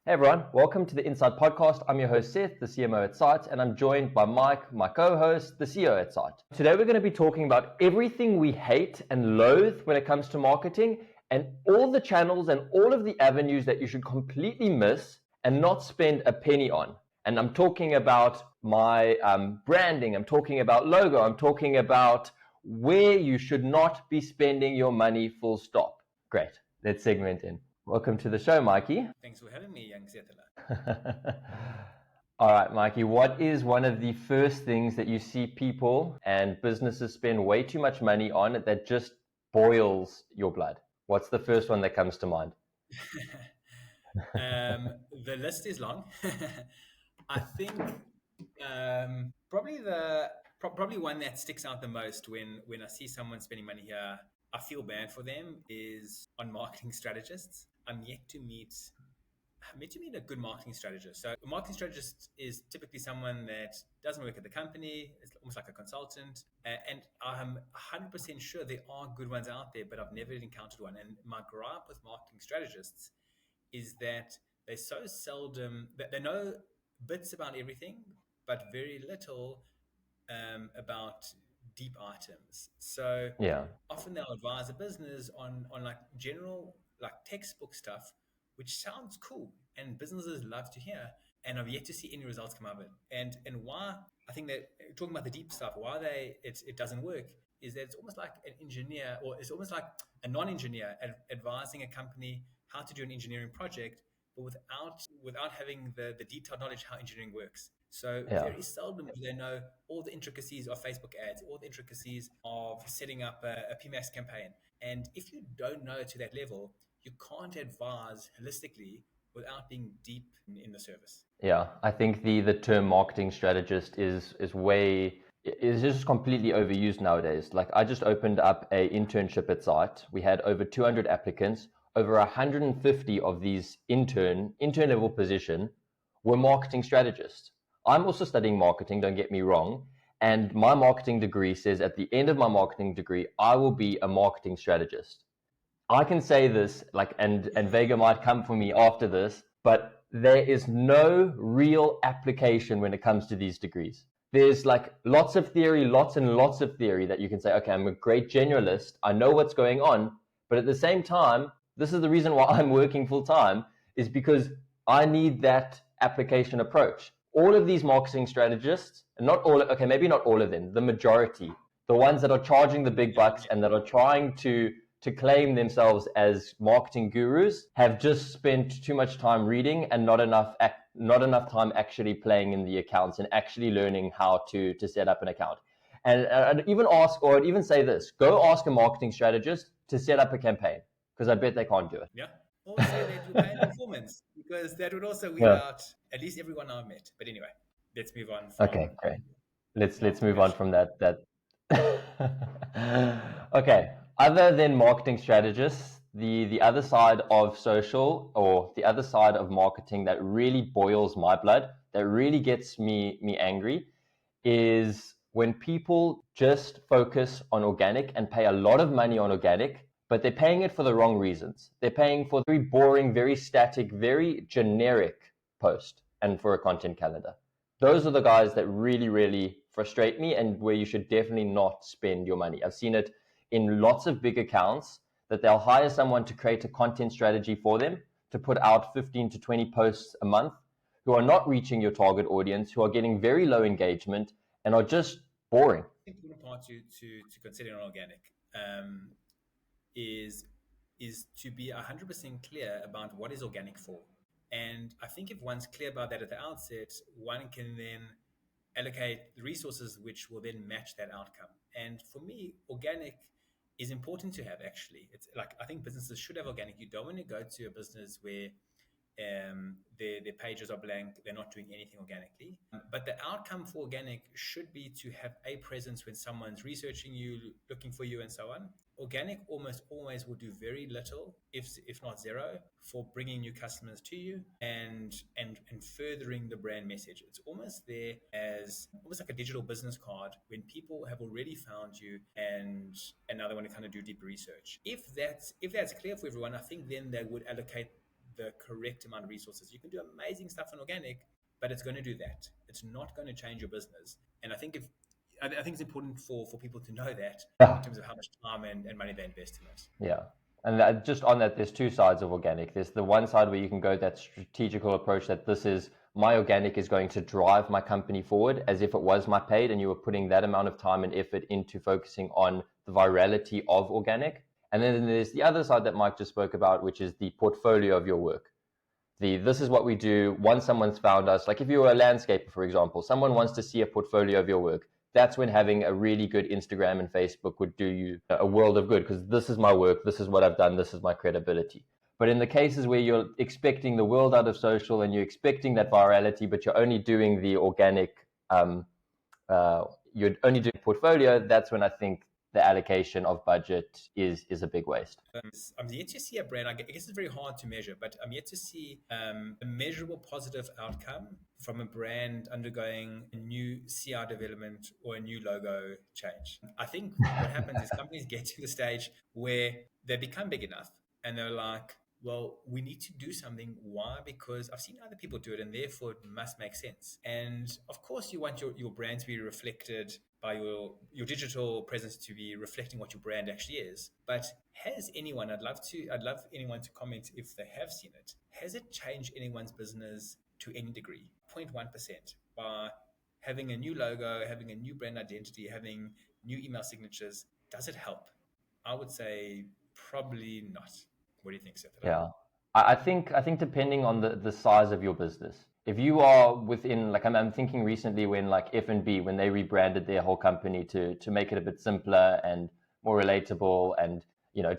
Hey everyone, welcome to the InSyte Podcast. I'm your host Seth, the CMO at Site, and I'm joined by Mike, my co-host, the CEO at Site. Today we're going to be talking about everything we hate and loathe when it comes to marketing and all the channels and all of the avenues that you should completely miss and not spend a penny on. And I'm talking about my branding, I'm talking about logo, I'm talking about where you should not be spending your money, full stop. Great, let's segment in. Welcome to the show, Mikey. Thanks for having me, young Seth. All right, Mikey, what is one of the first things that you see people and businesses spend way too much money on that just boils your blood? What's the first one that comes to mind? The list is long. I think probably one that sticks out the most when I see someone spending money here, I feel bad for them, is on marketing strategists. I'm yet to meet a good marketing strategist. So a marketing strategist is typically someone that doesn't work at the company. It's almost like a consultant. And I'm 100% sure there are good ones out there, but I've never encountered one. And my gripe with marketing strategists is that they so seldom, that they know bits about everything, but very little about deep items. So often they'll advise a business on like general, like textbook stuff, which sounds cool and businesses love to hear. And I've yet to see any results come out of it. And why I think that talking about the deep stuff, why it doesn't work is that it's almost like an engineer, or it's almost like a non-engineer advising a company how to do an engineering project, but without having the detailed knowledge how engineering works. So very seldom do they know all the intricacies of Facebook ads, all the intricacies of setting up a PMAX campaign. And if you don't know to that level, you can't advise holistically without being deep in the service. Yeah, I think the term marketing strategist is just completely overused nowadays. Like, I just opened up a internship at Site. We had over 200 applicants. Over 150 of these intern level position were marketing strategists. I'm also studying marketing, don't get me wrong. And my marketing degree says at the end of my marketing degree, I will be a marketing strategist. I can say this, and Vega might come for me after this, but there is no real application when it comes to these degrees. There's like lots and lots of theory that you can say, okay, I'm a great generalist, I know what's going on, but at the same time, this is the reason why I'm working full time, is because I need that application approach. All of these marketing strategists, and maybe not all of them, the majority, the ones that are charging the big bucks and that are trying to claim themselves as marketing gurus, have just spent too much time reading and not enough time actually playing in the accounts and actually learning how to set up an account. And I'd even say this: go ask a marketing strategist to set up a campaign, because I bet they can't do it. Yeah. Or say they do pay performance, because that would also weed out at least everyone I've met. But anyway, let's move on. Okay, great. Let's move on from that. Okay. Other than marketing strategists, the other side of social, or the other side of marketing that really boils my blood, that really gets me angry, is when people just focus on organic and pay a lot of money on organic, but they're paying it for the wrong reasons. They're paying for very boring, very static, very generic post and for a content calendar. Those are the guys that really, really frustrate me, and where you should definitely not spend your money. I've seen it in lots of big accounts that they'll hire someone to create a content strategy for them, to put out 15 to 20 posts a month, who are not reaching your target audience, who are getting very low engagement and are just boring. I think the important part to consider on organic is to be 100% clear about what is organic for. And I think if one's clear about that at the outset, one can then allocate resources which will then match that outcome. And for me, organic is important to have, actually. It's like, I think businesses should have organic. You don't want to go to a business where their pages are blank, they're not doing anything organically. But the outcome for organic should be to have a presence when someone's researching you, looking for you, and so on. Organic almost always will do very little, if not zero, for bringing new customers to you and furthering the brand message. It's almost there as almost like a digital business card when people have already found you and now they want to kind of do deeper research. If that's clear for everyone, I think then they would allocate the correct amount of resources. You can do amazing stuff on organic, but it's going to do that. It's not going to change your business. And I think it's important for people to know that Yeah. in terms of how much time and money they invest in it. Yeah. And just on that, there's two sides of organic. There's the one side where you can go that strategical approach that this is my organic is going to drive my company forward as if it was my paid, and you were putting that amount of time and effort into focusing on the virality of organic. And then there's the other side that Mike just spoke about, which is the portfolio of your work. This is what we do once someone's found us. Like if you were a landscaper, for example, someone wants to see a portfolio of your work. That's when having a really good Instagram and Facebook would do you a world of good, because this is my work, this is what I've done, this is my credibility. But in the cases where you're expecting the world out of social and you're expecting that virality, but you're only doing the organic, you're only doing portfolio, that's when I think the allocation of budget is a big waste. I'm yet to see a brand, I guess it's very hard to measure, but I'm yet to see a measurable positive outcome from a brand undergoing a new CR development or a new logo change. I think what happens is companies get to the stage where they become big enough and they're like, well, we need to do something. Why? Because I've seen other people do it and therefore it must make sense. And of course you want your brand to be reflected by your digital presence to be reflecting what your brand actually is. But has anyone, I'd love anyone to comment if they have seen it. Has it changed anyone's business to any degree? 0.1% by having a new logo, having a new brand identity, having new email signatures. Does it help? I would say probably not. What do you think, Seth? Yeah, I think depending on the size of your business, if you are within, like I'm thinking recently when like F&B, when they rebranded their whole company to make it a bit simpler and more relatable, and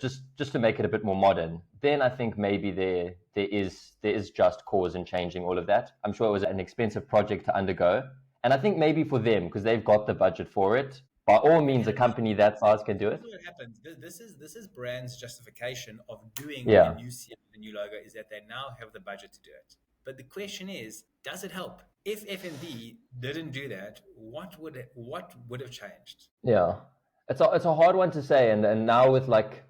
just to make it a bit more modern, then I think maybe there is just cause in changing all of that. I'm sure it was an expensive project to undergo, and I think maybe for them, because they've got the budget for it, by all means, a company that size can do it. What happens? This is brand's justification of doing Yeah. a new CM, a new logo, is that they now have the budget to do it. But the question is, does it help? If F&B didn't do that, what would have changed? Yeah, it's a hard one to say, and now with like,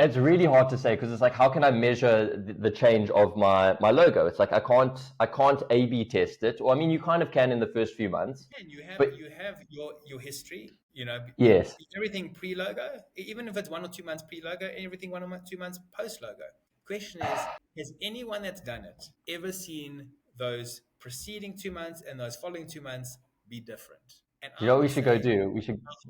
it's really hard to say, because it's like, how can I measure the change of my logo? It's like I can't A/B test it, or I mean, you kind of can in the first few months. And you have but your history. Yes. Everything pre-logo, even if it's 1 or 2 months pre-logo, everything 1 or 2 months post-logo. Question is, has anyone that's done it ever seen those preceding 2 months and those following 2 months be different? And You know what we should go do?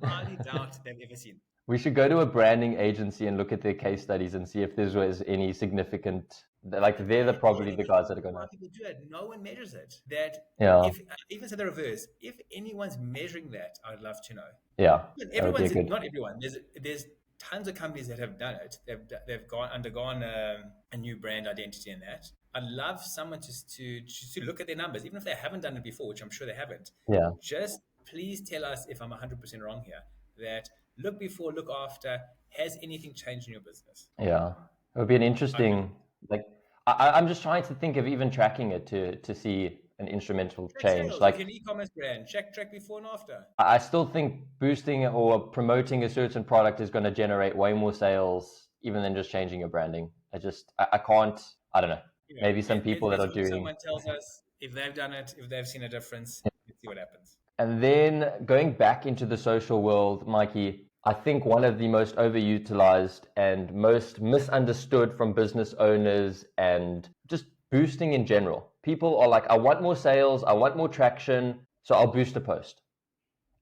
I highly doubt they've ever seen. We should go to a branding agency and look at their case studies and see if there was any significant, like they're probably the guys that are going to. People do it. No one measures it. That Yeah. If even to the reverse, if anyone's measuring that, I'd love to know. Yeah. Everyone's not everyone. There's tons of companies that have done it. They've undergone a new brand identity in that. I'd love someone to look at their numbers, even if they haven't done it before, which I'm sure they haven't. Yeah. Just please tell us if I'm 100% wrong here. That look before, look after. Has anything changed in your business? Yeah, it would be an interesting. Like, I'm just trying to think of even tracking it to see an instrumental change. Sales, like if you're an e-commerce brand, check before and after. I still think boosting or promoting a certain product is going to generate way more sales even than just changing your branding. I can't. I don't know. Maybe some people that are doing. Someone tells us if they've done it, if they've seen a difference. Let's see what happens. And then going back into the social world, Mikey, I think one of the most overutilized and most misunderstood from business owners and just boosting in general. People are like, I want more sales, I want more traction, so I'll boost a post.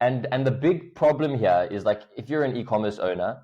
And the big problem here is, like, if you're an e-commerce owner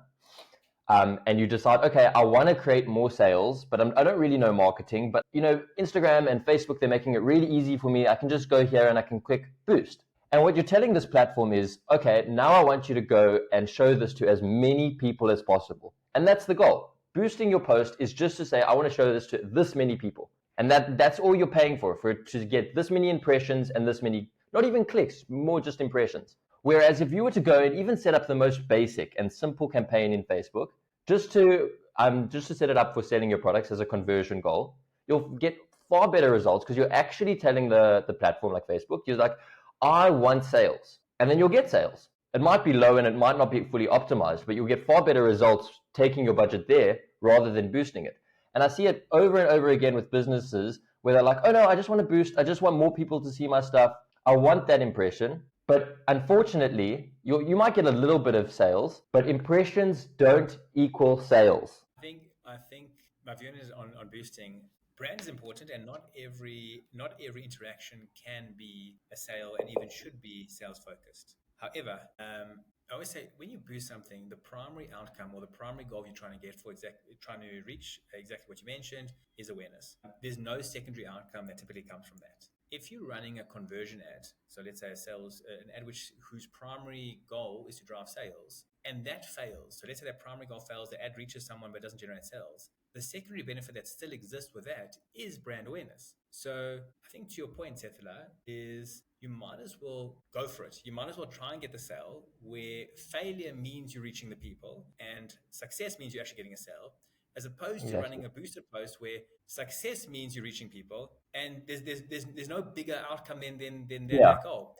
and you decide, okay, I want to create more sales, but I don't really know marketing, but Instagram and Facebook, they're making it really easy for me. I can just go here and I can click boost. And what you're telling this platform is, okay, now I want you to go and show this to as many people as possible. And that's the goal. Boosting your post is just to say, I want to show this to this many people. And that's all you're paying for it to get this many impressions and this many, not even clicks, more just impressions. Whereas if you were to go and even set up the most basic and simple campaign in Facebook, just to set it up for selling your products as a conversion goal, you'll get far better results, because you're actually telling the platform like Facebook, you're like, I want sales, and then you'll get sales. It might be low and it might not be fully optimized, but you'll get far better results taking your budget there rather than boosting it. And I see it over and over again with businesses where they're like, oh no, I just want to boost. I just want more people to see my stuff. I want that impression. But unfortunately, you might get a little bit of sales, but impressions don't equal sales. I think my view is on boosting. Brand is important, and not every interaction can be a sale, and even should be sales focused. However, I always say when you boost something, the primary outcome or the primary goal you're trying to get for trying to reach exactly what you mentioned is awareness. There's no secondary outcome that typically comes from that. If you're running a conversion ad, so let's say an ad whose primary goal is to drive sales, and that fails, so let's say that primary goal fails, the ad reaches someone but doesn't generate sales, the secondary benefit that still exists with that is brand awareness. So I think to your point, Sethila, is you might as well go for it. You might as well try and get the sale where failure means you're reaching the people and success means you're actually getting a sale, as opposed to running a boosted post where success means you're reaching people and there's no bigger outcome than that goal.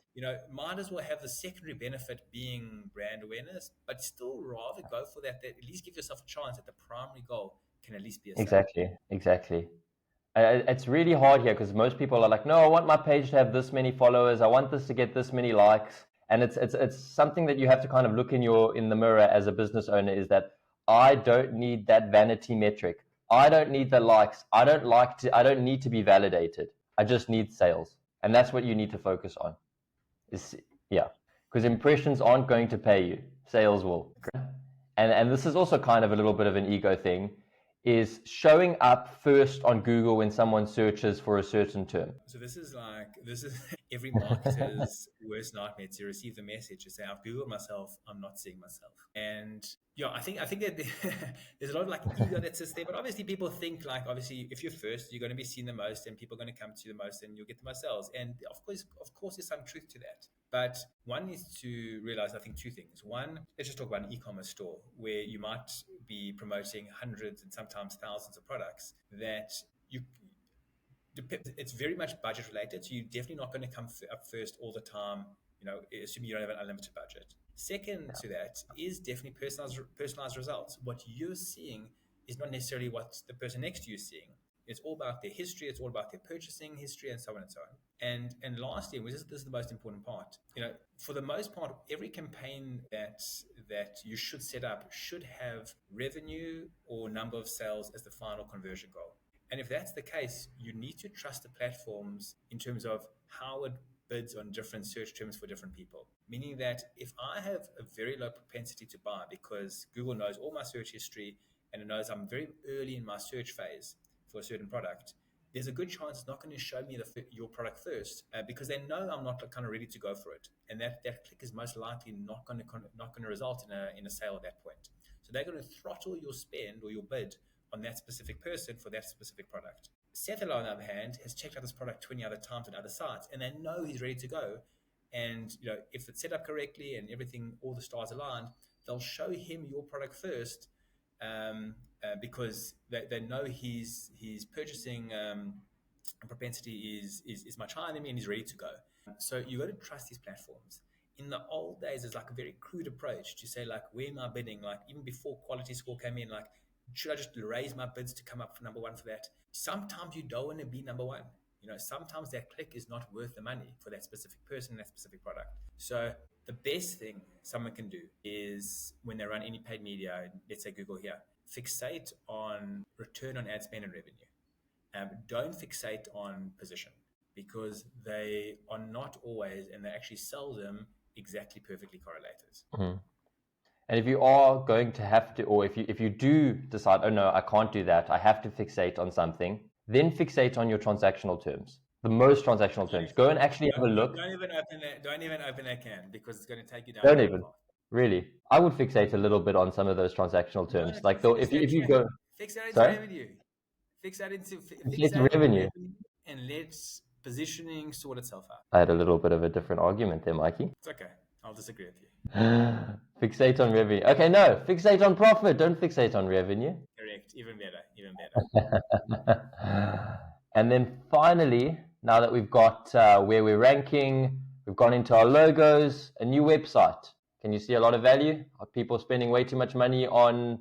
Might as well have the secondary benefit being brand awareness, but still rather go for that at least give yourself a chance that the primary goal can at least be a sale. Exactly. It's really hard here because most people are like, no, I want my page to have this many followers. I want this to get this many likes. And it's something that you have to kind of look in the mirror as a business owner, is that I don't need that vanity metric. I don't need the likes. I don't need to be validated. I just need sales. And that's what you need to focus on. Because impressions aren't going to pay you. Sales will. And this is also kind of a little bit of an ego thing, is showing up first on Google when someone searches for a certain term. So this is every marketer's worst nightmare, to receive the message to say, I've Googled myself, I'm not seeing myself. And I think that there's a lot of ego that sits there, but obviously people think obviously if you're first, you're going to be seen the most and people are going to come to you the most and you'll get the most sales. And of course there's some truth to that. But one needs to realize, I think, two things. One, let's just talk about an e-commerce store where you might be promoting hundreds and sometimes thousands of products that it's very much budget related. So you're definitely not going to come up first all the time, assuming you don't have an unlimited budget. Second to that is definitely personalized results. What you're seeing is not necessarily what the person next to you is seeing. It's all about their history. It's all about their purchasing history, and so on and so on. And lastly, this is the most important part. For the most part, every campaign that you should set up should have revenue or number of sales as the final conversion goal. And if that's the case, you need to trust the platforms in terms of how it bids on different search terms for different people. Meaning that if I have a very low propensity to buy because Google knows all my search history and it knows I'm very early in my search phase for a certain product, there's a good chance it's not going to show me your product first because they know I'm not kind of ready to go for it, and that click is most likely not going to result in a sale at that point. So they're going to throttle your spend or your bid on that specific person for that specific product. Seth, on the other hand, has checked out this product 20 other times on other sites, and they know he's ready to go. And if it's set up correctly and everything, all the stars aligned, they'll show him your product first. Because they know his purchasing propensity is much higher than me and he's ready to go. So you got to trust these platforms. In the old days, it's a very crude approach to say where am I bidding? Even before Quality Score came in, should I just raise my bids to come up for number one for that? Sometimes you don't want to be number one. Sometimes that click is not worth the money for that specific person, that specific product. So the best thing someone can do is when they run any paid media, let's say Google here, fixate on return on ad spend and revenue. Don't fixate on position, because they are not always, and they're actually seldom, exactly perfectly correlated. Mm-hmm. And if you are going to have to, or if you do decide, oh no, I can't do that, I have to fixate on something, then fixate on your transactional terms. The most transactional terms. Go and actually have a look. Don't even open that can, because it's going to take you down. Don't even. Really, I would fixate a little bit on some of those transactional terms. If you go, fix that into revenue, fix that into revenue, and let positioning sort itself out. I had a little bit of a different argument there, Mikey. It's okay. I'll disagree with you. Fixate on revenue. Okay, no, fixate on profit. Don't fixate on revenue. Correct. Even better. And then finally, now that we've got where we're ranking, we've gone into our logos, a new website. Can you see a lot of value? Are people spending way too much money on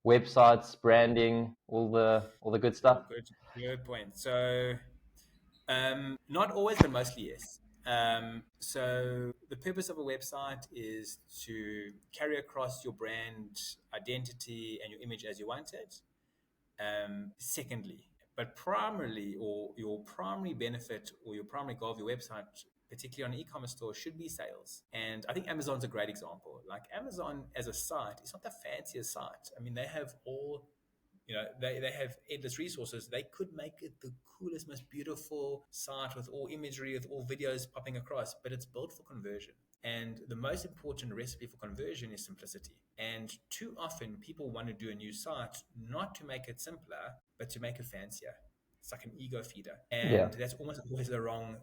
websites, branding, all the good stuff? Good point. So, not always, but mostly yes. So the purpose of a website is to carry across your brand identity and your image as you want it. Secondly, but primarily, or your primary benefit or your primary goal of your website, particularly on an e-commerce store, should be sales. And I think Amazon's a great example. Like Amazon as a site, it's not the fanciest site. I mean, they have they have endless resources. They could make it the coolest, most beautiful site with all imagery, with all videos popping across, but it's built for conversion. And the most important recipe for conversion is simplicity. And too often people want to do a new site not to make it simpler, but to make it fancier. It's like an ego feeder. Yeah. And that's almost always the wrong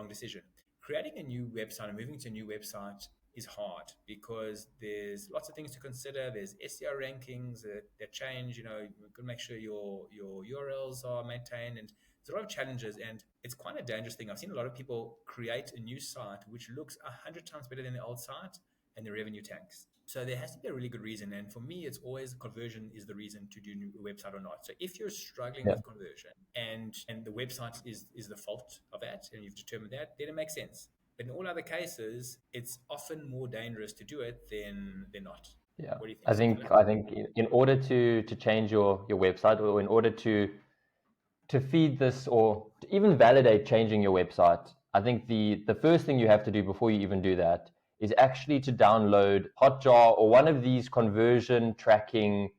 decision. Creating a new website and moving to a new website is hard because there's lots of things to consider. There's SEO rankings that change. You've got to make sure your URLs are maintained, and there's a lot of challenges, and it's quite a dangerous thing. I've seen a lot of people create a new site which looks 100 times better than the old site, and the revenue tanks. So there has to be a really good reason, and for me, it's always conversion is the reason to do a website or not. So if you're struggling with conversion and the website is the fault of that, and you've determined that, then it makes sense. But in all other cases, it's often more dangerous to do it than not. Yeah, what do you think? I think in order to change your website, or in order to feed this, or to even validate changing your website, I think the first thing you have to do before you even do that is actually to download Hotjar or one of these conversion tracking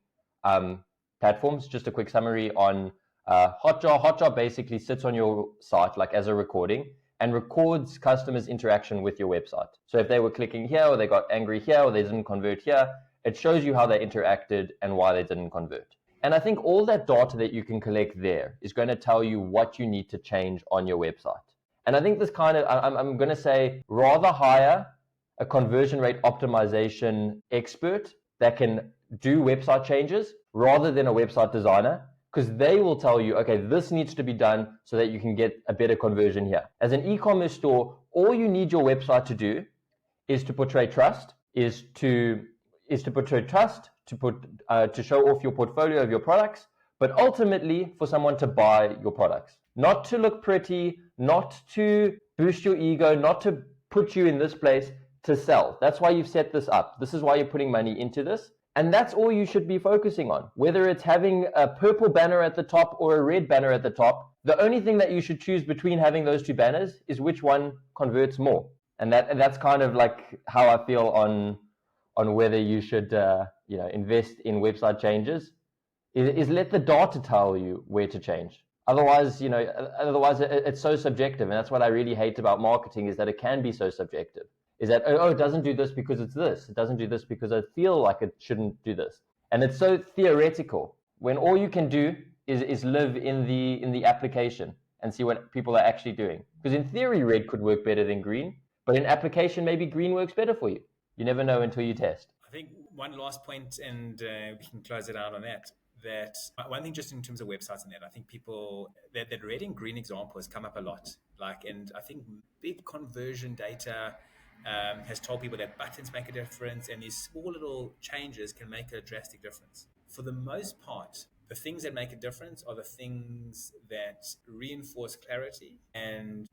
platforms. Just a quick summary on Hotjar. Hotjar basically sits on your site like as a recording and records customers' interaction with your website. So if they were clicking here, or they got angry here, or they didn't convert here, it shows you how they interacted and why they didn't convert. And I think all that data that you can collect there is going to tell you what you need to change on your website. And I think this kind of, I'm going to say, rather hire a conversion rate optimization expert that can do website changes rather than a website designer, because they will tell you, okay, this needs to be done so that you can get a better conversion here. As an e-commerce store, all you need your website to do is to portray trust, to show off your portfolio of your products, but ultimately for someone to buy your products. Not to look pretty, not to boost your ego, not to put you in this place, to sell. That's why you've set this up. This is why you're putting money into this. And that's all you should be focusing on. Whether it's having a purple banner at the top or a red banner at the top, the only thing that you should choose between having those two banners is which one converts more. And that's kind of like how I feel on whether you should invest in website changes, is let the data tell you where to change. Otherwise, it's so subjective, and that's what I really hate about marketing, is that it can be so subjective. Is that, it doesn't do this because it's this. It doesn't do this because I feel like it shouldn't do this. And it's so theoretical when all you can do is live in the application and see what people are actually doing. Because in theory, red could work better than green, but in application, maybe green works better for you. You never know until you test. I think one last point, and we can close it out on that. That one thing, just in terms of websites and that, I think people that red and green example has come up a lot. And I think big conversion data has told people that buttons make a difference, and these small little changes can make a drastic difference. For the most part, the things that make a difference are the things that reinforce clarity and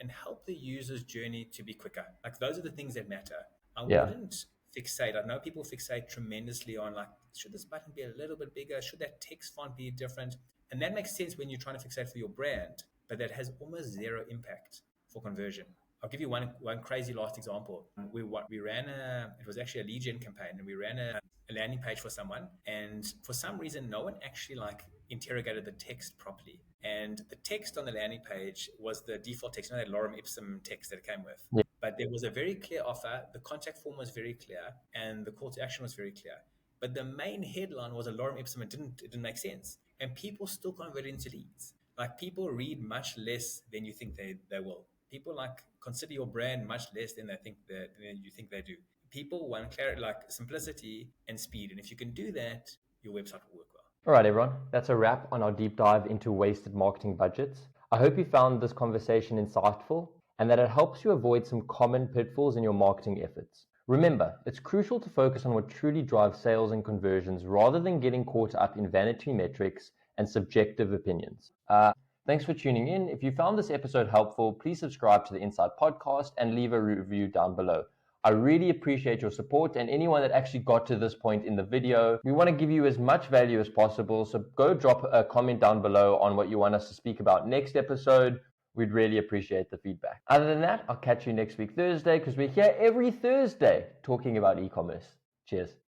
help the user's journey to be quicker. Like those are the things that matter. I wouldn't fixate. I know people fixate tremendously on should this button be a little bit bigger? Should that text font be different? And that makes sense when you're trying to fixate for your brand, but that has almost zero impact for conversion. I'll give you one crazy last example. We ran it was actually a lead gen campaign, and we ran a landing page for someone, and for some reason, no one actually interrogated the text properly. And the text on the landing page was the default text, that lorem ipsum text that it came with. Yeah. But there was a very clear offer. The contact form was very clear, and the call to action was very clear. But the main headline was a lorem ipsum. It didn't make sense, and people still converted into leads. People read much less than you think they will. People consider your brand much less than you think they do. People want clarity, simplicity and speed. And if you can do that, your website will work well. All right, everyone. That's a wrap on our deep dive into wasted marketing budgets. I hope you found this conversation insightful and that it helps you avoid some common pitfalls in your marketing efforts. Remember, it's crucial to focus on what truly drives sales and conversions rather than getting caught up in vanity metrics and subjective opinions. Thanks for tuning in. If you found this episode helpful, please subscribe to the InSyte Podcast and leave a review down below. I really appreciate your support and anyone that actually got to this point in the video. We want to give you as much value as possible, so go drop a comment down below on what you want us to speak about next episode. We'd really appreciate the feedback. Other than that, I'll catch you next week Thursday, because we're here every Thursday talking about e-commerce. Cheers.